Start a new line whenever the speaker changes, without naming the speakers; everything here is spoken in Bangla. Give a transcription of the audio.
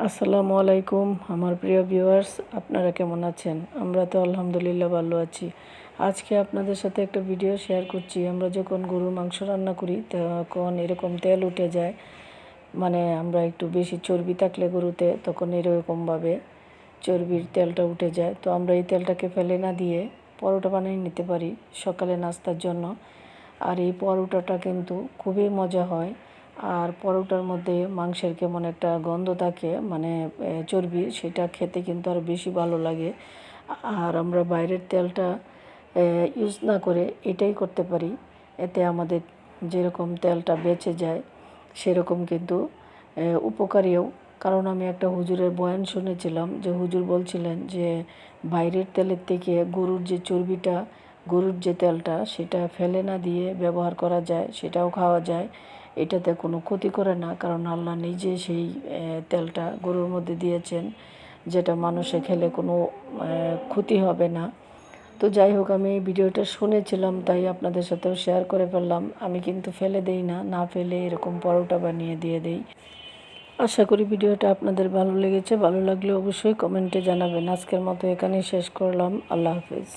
আসসালামু আলাইকুম আমার প্রিয় ভিউয়ার্স, আপনারা কেমন আছেন? আমরা তো আলহামদুলিল্লাহ ভালো আছি। আজকে আপনাদের সাথে একটা ভিডিও শেয়ার করছি। আমরা যখন গরুর মাংস রান্না করি তখন এরকম তেল উঠে যায়, মানে আমরা একটু বেশি চর্বি থাকলে গরুতে তখন এরকমভাবে চর্বির তেলটা উঠে যায়। তো আমরা এই তেলটাকে ফেলে না দিয়ে পরোটা বানিয়ে নিতে পারি সকালে নাস্তার জন্য। আর এই পরোটাটা কিন্তু খুবই মজা হয়। আর পরোটার মধ্যে মাংসের কেমন একটা গন্ধ থাকে, মানে চর্বির, সেটা খেতে কিন্তু আরও বেশি ভালো লাগে। আর আমরা বাইরের তেলটা ইউজ না করে এটাই করতে পারি। এতে আমাদের যেরকম তেলটা বেঁচে যায় সেরকম কিন্তু উপকারীও। কারণ আমি একটা হুজুরের বয়ান শুনেছিলাম যে হুজুর বলছিলেন যে বাইরের তেলের থেকে গরুর যে চর্বিটা, গরুর যে তেলটা, সেটা ফেলে না দিয়ে ব্যবহার করা যায়, সেটাও খাওয়া যায়। এটাতে কোনো ক্ষতি করে না, কারণ আল্লাহ নিজে সেই তেলটা গরুর মধ্যে দিয়েছেন, যেটা মানুষে খেলে কোনো ক্ষতি হবে না। তো যাই হোক, আমি এই ভিডিওটা শুনেছিলাম তাই আপনাদের সাথেও শেয়ার করে ফেললাম। আমি কিন্তু ফেলে দেই না, না ফেলে এরকম পরোটা বানিয়ে দিয়ে দেই। আশা করি ভিডিওটা আপনাদের ভালো লেগেছে। ভালো লাগলে অবশ্যই কমেন্টে জানাবেন। আজকের মতো এখানেই শেষ করলাম। আল্লাহ হাফেজ।